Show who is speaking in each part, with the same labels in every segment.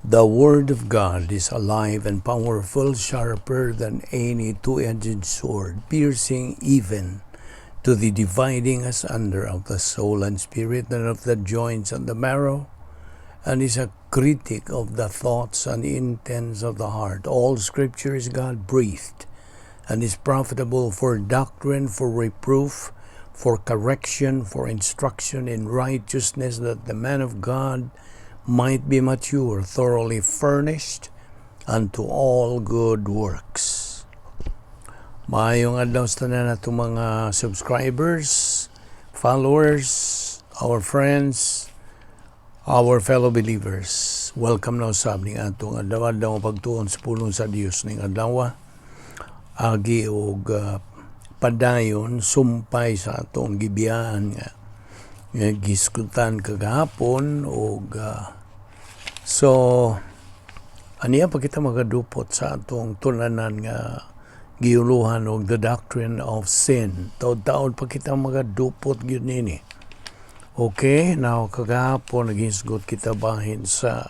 Speaker 1: The Word of God is alive and powerful, sharper than any two-edged sword, piercing even to the dividing asunder of the soul and spirit and of the joints and the marrow, and is a critic of the thoughts and intents of the heart. All Scripture is God-breathed and is profitable for doctrine, for reproof, for correction, for instruction in righteousness, that the man of God might be mature, thoroughly furnished unto all good works. Maayong adlaw sa tanan nato mga subscribers, followers, our friends, our fellow believers. Welcome na usab ning atong adlaw pagtuon sa pulong sa Dios ning adlaw. Agi og padayon sumpay sa atong gibiyaan nga giskutan kagahapon og so aniya pa kita magadupot sa atong tulanan nga giuluhan og the doctrine of sin. Taud-taud pa kita magadupot gyud nini. Okay, now kagahapon naghisgot kita bahin sa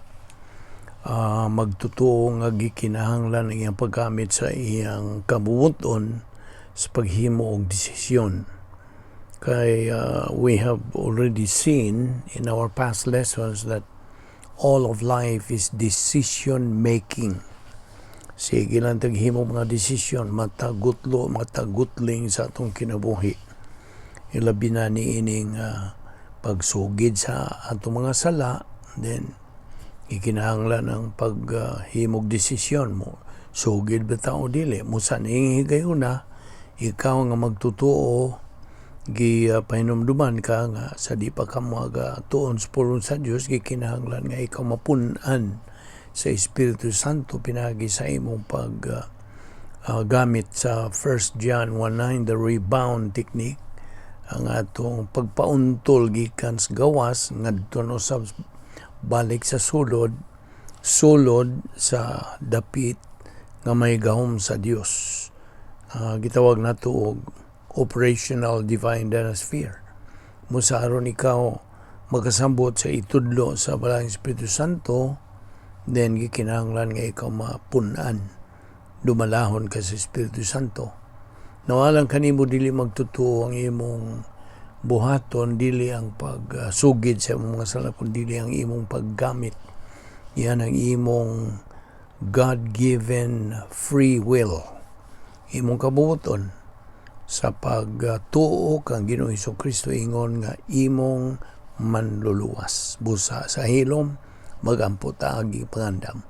Speaker 1: magtutuo nga gikinahanglan ang iyang paggamit sa iyang kabubuton sa paghimo og desisyon. Kay we have already seen in our past lessons that all of life is decision making. Sige lang taghimo mga desisyon, matagutling sa atong kinabuhi. Ilabi na ni ining pagsugid sa atong mga sala, then ikinahanglan ang paghimog desisyon mo. Sugid ba tao dili? Musa ning higayuna, ikaw nga magtutuo, pahinumduman ka nga sa di pa ka tuon sa pulong sa Dios, gikinahanglan nga ikaw mapunan sa Espiritu Santo pinagi sa imong gamit sa 1 John 1:9, the rebound technique, ang atong pagpauntol gikan sa gawas ngadto no sa balik sa sulod sa dapit nga may gahom sa Dios. Gitawag nato og operational divine dinosphere. Musa aron ikaw makasambot sa itudlo sa balang Espiritu Santo, then gikinahanglan nga ikaw mapunan, dumalahon ka sa Espiritu Santo. Nawalang kanimo dili magtutuo ang imong buhaton, dili ang pagsugid sa imong mga sala, kundi dili ang imong paggamit. Yan ang imong God-given free will, imong kabubuton sa pagtuo kang Ginoong Hesukristo, ingon nga imong manluluwas. Busa sa hilom, magampot agi pangandam.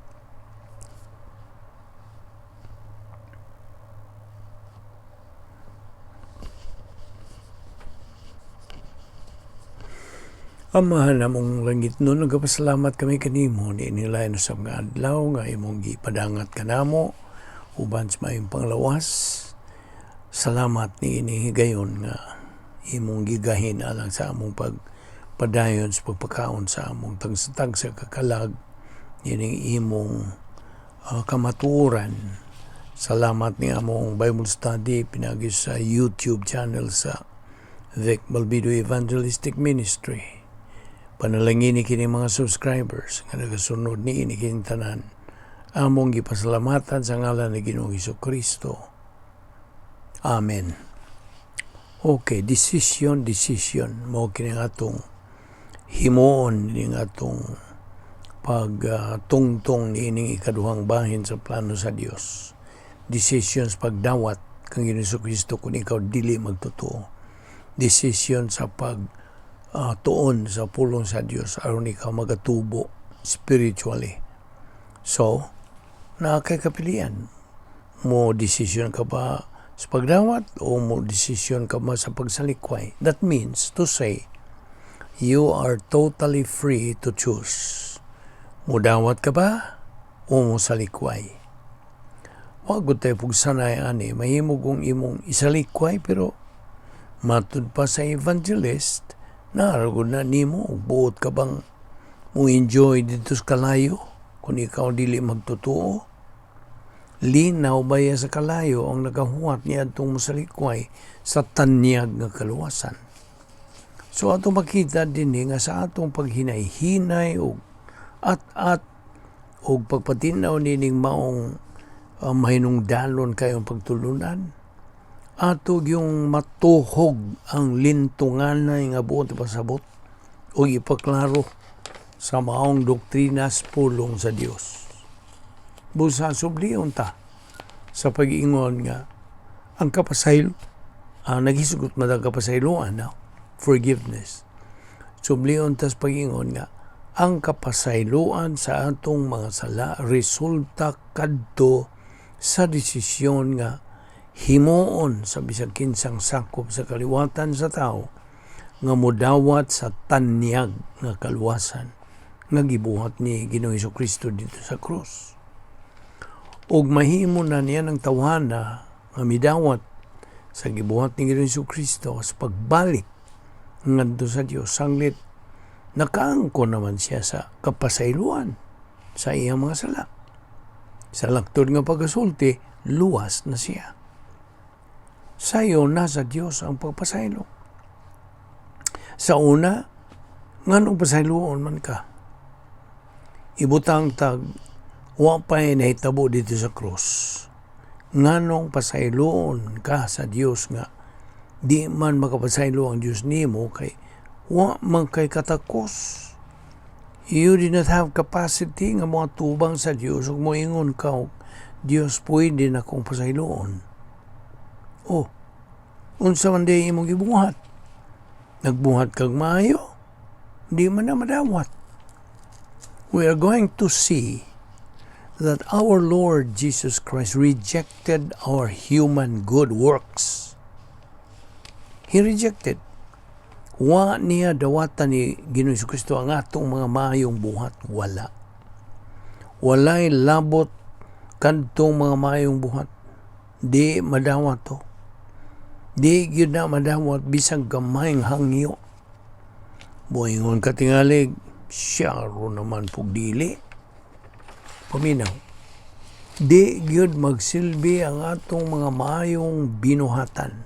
Speaker 1: Amahan namong langit nun, nagpasalamat kami kanimo ni inilay na sa mga adlaw nga imong gipadangat kanamo uban sa mayong panglawas. Salamat ni inihigayon nga imong gigahin alang sa among pagpadayon sa pagpakaon sa among tagsatag sa kakalag, yining imong kamatuoran. Salamat ni among Bible study pinagi sa YouTube channel sa Balbido Evangelistic Ministry. Panalangin ni kini mga subscribers nga nagasunod ni ini kini tanan. Among gipasalamatan sa ngalan ni Ginoong Hesukristo. Amen. Okay, decision. Mo kini atong himuon ni atong pagtungtong ni ining ikaduhang bahin sa plano sa Dios. Decisions pagdawat kang Ginoong Hesukristo kung ikaw dili magtutuo. Decision sa tuon sa pulong sa Dios aron ikaw magatubo spiritually. So, nakay kapilian. Mo decision ka ba sa pagdawat o mo desisyon ka ba sa pagsalikway? That means to say, you are totally free to choose. Mudawat ka ba o mo salikway? Wag tayo pagsanay ani, mahimo kong imong isalikway pero matud pa sa evangelist, naragod na nimo, buot ka bang mo enjoy dito sa kalayo kung ikaw dili magtutuo? Linaw baya sa kalayo ang nagahuwat niya itong musalikway sa tanyag nga kaluwasan. So atong makita din nga sa atong paghinay-hinay o at o pagpatinaw nining maong mahinungdanon kayong pagtulunan. Atog yung matuhog ang lintunganay nga buot ipasabot o ipaklaro sa maong doktrinas pulong sa Dios. Busa subliyon ta sa pag-iingon nga ang nagisugot man ang kapasayloan na forgiveness. Subliyon ta sa pag-iingon nga ang kapasayloan sa atong mga sala resulta kadto sa desisyon nga himuon sa bisag kinsang sakop sa kaliwatan sa tao nga modawat sa tanyag nga kaluwasan nga gibuhat ni Ginoong Jesucristo dito sa krus. Og mahimo na niya ng tawhana nga midawat sa gibuhat ni Ginoong Jesucristo sa pagbalik ngadto sa Dios sanglit nakaangko naman siya sa kapasayloan sa iyang mga sala. Sa laktod nga pagasulti, luwas na siya. Sayo na sa Dios ang pagpasaylo. Sa una, nganong pasayloon man ka. Ibutang tag, wapay nahitabo dito sa krus. Nganong pasayloon ka sa Dios nga, di man makapasaylo ang Dios nimo kay wa man kay katakos. You did not have capacity nga mga tubang sa Dios ug moingon ka, Dios pwede na kong pasayloon. Oh, unsa man day imong gibuhat? Nagbuhat kag maayo? Di man na madawat. We are going to see that our Lord Jesus Christ rejected our human good works. He rejected. Wa niya dawatan ni Ginoong Jesucristo ang atong mga maayong buhat. Wala. Walay labot kadtong mga maayong buhat. Di madawat to. Di yun na madawat bisang gamayng hangyo. Buhingon katingalig, siya ro naman pugdili. Paminaw. Di yun magsilbi ang atong mga maayong binuhatan.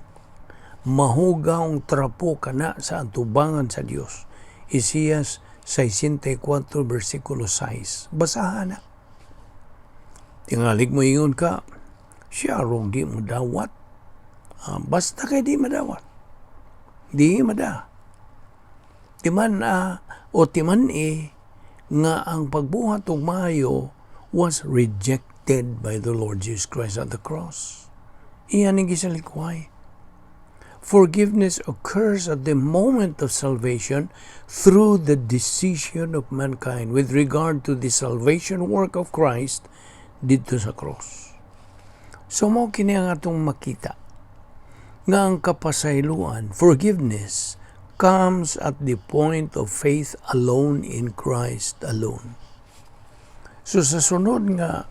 Speaker 1: Mahugawng trapo kana sa atubangan sa Dios. Isaias 64 versikulo 6. Basahan na. Tingalig mo ingon ka, siya ro di mo dawat. Basta kay di madawat. Di mada. Timan nga ang pagbuhat og maayo was rejected by the Lord Jesus Christ at the cross. Iyan ang gisalikway. Forgiveness occurs at the moment of salvation through the decision of mankind with regard to the salvation work of Christ dito sa cross. So mo kini ang atong makita nga ang kapasayloan, forgiveness, comes at the point of faith alone in Christ alone. So sa sunod nga,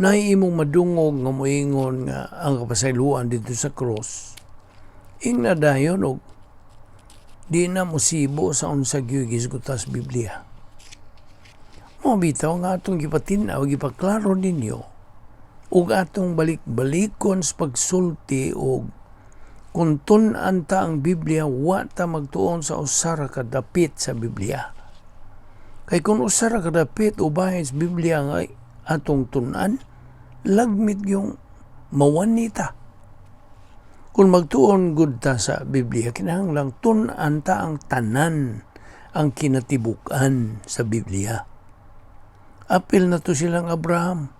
Speaker 1: naimong madungog nga moingon nga ang kapasayloan dito sa cross, ingna dayon og di na musibo sa unsag gisgutas Biblia. Mo bitaw nga atong gipatinaw, gipaklaro ninyo ug atong balik-balikon sa pagsulti og kung tun-an ta ang Biblia, wa ta magtuon sa usara kadapit sa Biblia. Kay kung usara kadapit ubahin sa Biblia nga atong tun-an, lagmit yung mawanita. Kung magtuon gud ta sa Biblia, kinahanglang tun-an ta ang tanan ang kinatibukan sa Biblia. Apil na to silang Abraham,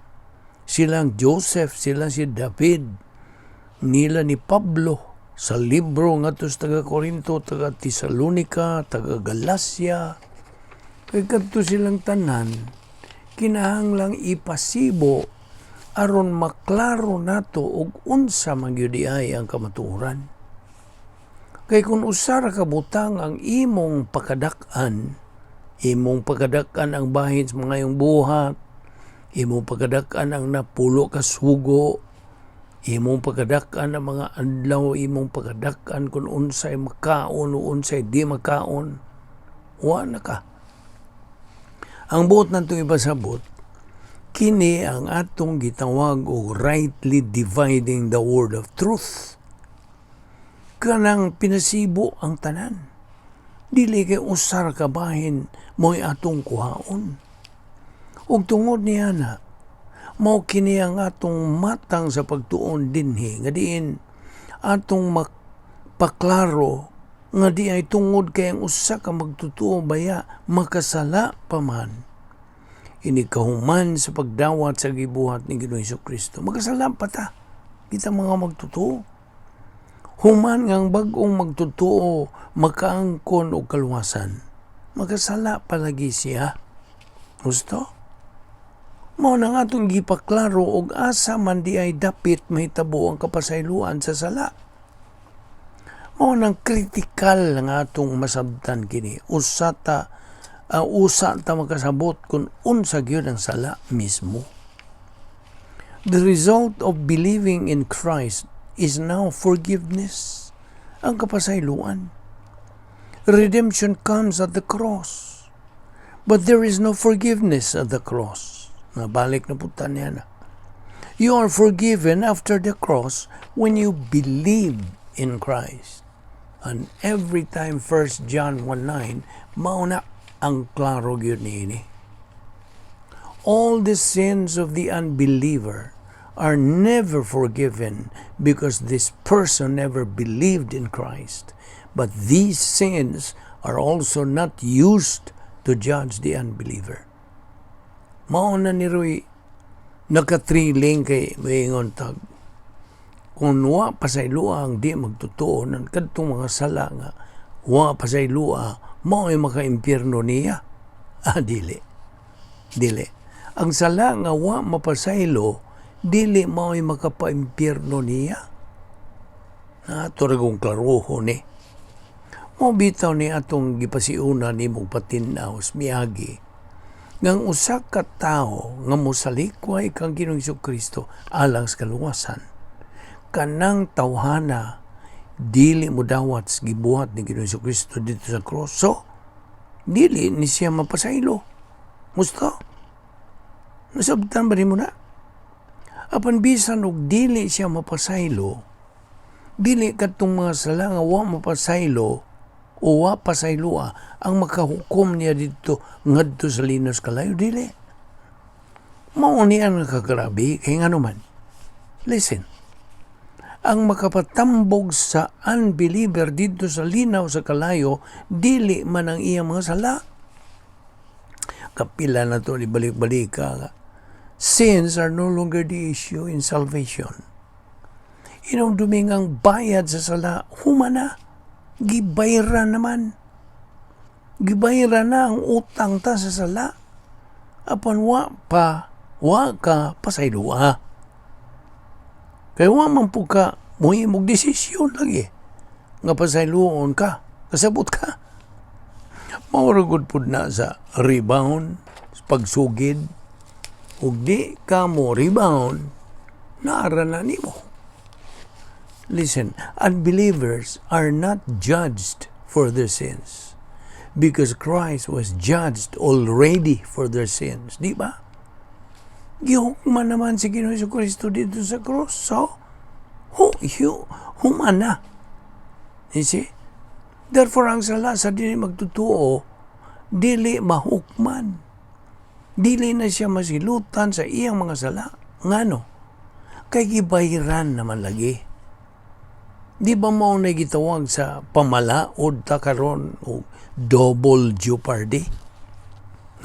Speaker 1: silang Joseph, sila si David, nila ni Pablo, sa libro nga to sa taga-Korinto, taga-Tesalonica, taga-Galacia. Kaya kadto silang tanan, kinahanglang ipasibo aron maklaro nato og unsa man gyud ay ang kamatuoran. Kay kung usara ka butang ang imong pagkadak-an ang bahin sa mga iyong buhat, imong pagkadak-an ang napulo ka sugo, imong pagkadak-an ang mga adlaw, imong pagkadak-an kung unsay makaon o unsay di makaon, wa na ka. Ang buot natong ipasabot, kini ang atong gitawag og rightly dividing the word of truth. Kanang pinasibo ang tanan. Dili kay usar ka bahin mo'y atong kuhaon. Ug tungod niya na, mao kini ang atong matang sa pagtuon dinhi, nga diin atong paklaro nga di ay tungod kay ang usa ka magtutuo baya makasala pa man. Ini kahuman sa pagdawat sa gibuhat ni Ginoong Hesukristo. Makasala pa ta, kita mga magtutuo. Human nga ang bag-ong magtutuo makaangkon og kaluwasan. Makasala palagi siya. Gusto? Mao nang atong gipaklaro og asa man di ay dapit mahitabo ang kapasayloan sa sala. Mao nang kritikal nga atong masabtan kini. Usa ta makasabot kung unsa gyud ang sala mismo. The result of believing in Christ is now forgiveness, ang kapasayloan. Redemption comes at the cross, but there is no forgiveness at the cross. Nabalik na putan niya na. You are forgiven after the cross when you believe in Christ. And every time 1 John 1:9, mauna ang klaro gyud niini. All the sins of the unbeliever are never forgiven because this person never believed in Christ. But these sins are also not used to judge the unbeliever. Mauna ni Roy nakatriling kay maingon tag kung wa pasaylua ang di magtutuo ng kadtong mga sala nga wa pasaylua mao ay maka-impyerno niya. Dili. Ang sala nga wa mapasaylo, dili mao ay makapa-impyerno niya. Turagong klaruho ni. Mao bitaw ni atong gipasiuna ni mong patinaw miagi. Ngang usa ka tawo nga mosalikway kang Ginoong Hesukristo alang sa kaluwasan. Kanang tawhana dili mo dawat sa gibuhat ni Ginoong Hesukristo dito sa cross. So, dili ni siya mapasaylo. Musta? Nasabtan ba rin mo na? Apan bisan og dili siya mapasaylo, dili katong mga sala nga wa mapasaylo o wa pasayloa ang makahukom niya dito ngadto sa linos kalayo, dili. Mao niya nakagrabe kay ngano man. Listen. Ang makapatambog sa unbeliever dito sa linaw sa kalayo, dili man ang iyang mga sala. Kapila na to, ibalik-balik ka. Sins are no longer the issue in salvation. Inong dumingang bayad sa sala, humana. Gibayran naman. Gibayran na ang utang ta sa sala. Apan wa ka pasaylua. Kaya wa man po ka muhimog desisyon lagi. Nga pasayloon ka. Kasabot ka. Mauragod po na sa rebound, pagsugid. Ug di ka mo rebound, naara na nimo. Listen, unbelievers are not judged for their sins because Christ was judged already for their sins. Di ba? Gihukman naman si Ginoong Hesukristo dito sa cross. So, human na. You see? Therefore, ang sala sa dili magtutuo, dili mahukman. Dili na siya masilutan sa iyang mga sala. Ngano? Kay gibahiran naman lagi. Di ba mao na gitawag sa pamalaod ta karon o double jeopardy?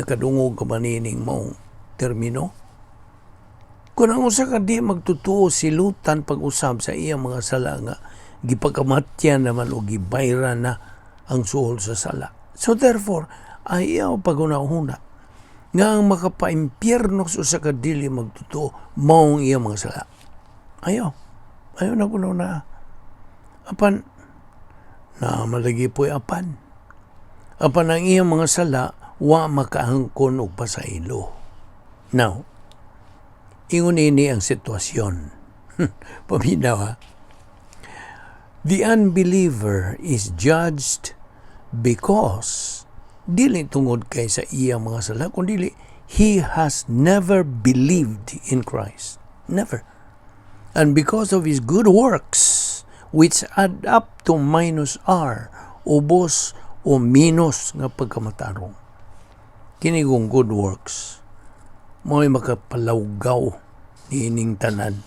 Speaker 1: Nakadungog ka ba nining maong termino? Kung ang usa ka di magtutuo silutan pag-usab sa iyang mga sala nga gipakamatyan naman o gibayran na ang suhol sa sala. So therefore, ayaw pagunahuna nga ang makapaimpyerno sa usa ka dili magtutuo maong iyang mga sala. Ayaw na kuno na. Apan na malagi po'y apan ang iyang mga sala wa makaangkon og pasaylo. Now, ingon ini ang sitwasyon. Paminaw ha. The unbeliever is judged because dili tungod kay sa iyang mga sala, kundi he has never believed in Christ. Never. And because of his good works, which add up to -r, ubos o minus nga pagkamatarong. Kinigong good works. mo'y makapalawgaw niining tanan.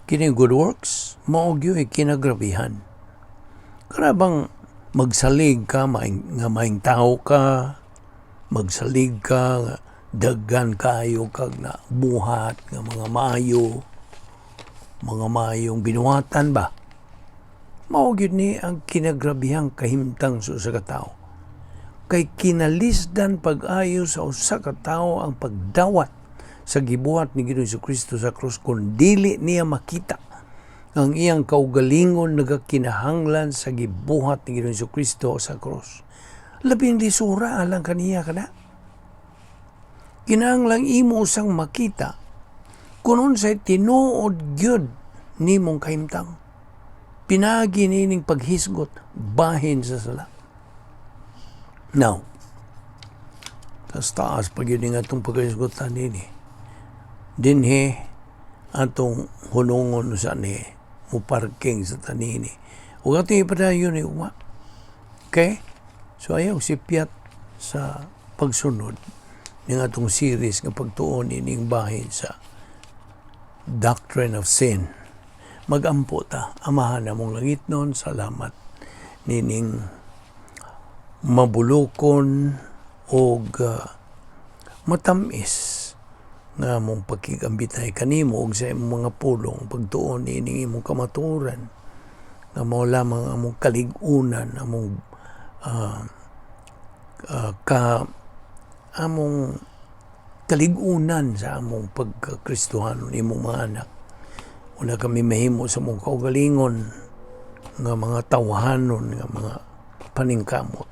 Speaker 1: Kini good works mao gyud kinagrabihan. Karabang magsalig ka nga maing tao ka, magsalig ka nga daghan kayo kag na buhat nga mga maayong binuhatan ba. Mao gyud ni ang kinagrabihang kahimtang sa usa ka tawo. Kay kinalisdan pag-ayo sa usa ka tawo ang pagdawat sa gibuhat ni Ginoong Jesucristo sa krus kun dili niya makita ang iyang kaugalingon nagakinahanglan sa gibuhat ni Ginoong Jesucristo sa krus. Labing lisura alang kaniya kana. Kinahanglang imo usang makita kung unsay tinuod gyud nimong kahimtang. Pinagi nining paghisgot bahin sa sala. Now, taas pag yun nga itong paghisgotan nini. Dinhi atong hunungon sa ni muparking sa tanini. Huwag ating ipadayon ni Uma. Okay? So ayaw sipiat sa pagsunod ng atong series nga pagtuon ining bahin sa Doctrine of Sin. Magampo ta, amahan na mong langit nun, salamat nining mabulokon o matamis nga mong pagkigambitay kanimo og sa imong mga pulong pagtuon nining imong kamaturan nga mao lamang among kaligunan, among among kaligunan sa among pagkakristohanon imong mga anak. Una kami mahimo sa mong kaugalingon nga mga tawhanon, nga mga paningkamot.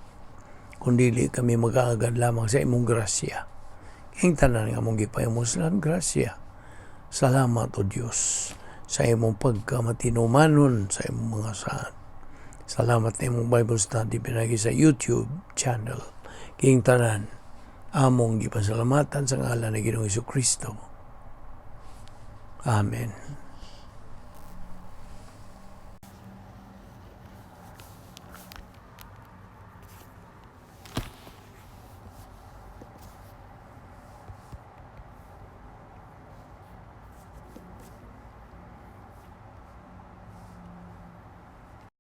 Speaker 1: Kundili kami mag-aagad lamang sa imong grasya. Ang tanan nga mong gipahimos lang grasya. Salamat o Diyos sa imong pagkamatinumanon sa imong mga saan. Salamat na imong Bible study pinagi sa YouTube channel. King tanan, among gipasalamatan sa ngalan ni Ginoong Jesucristo. Amen.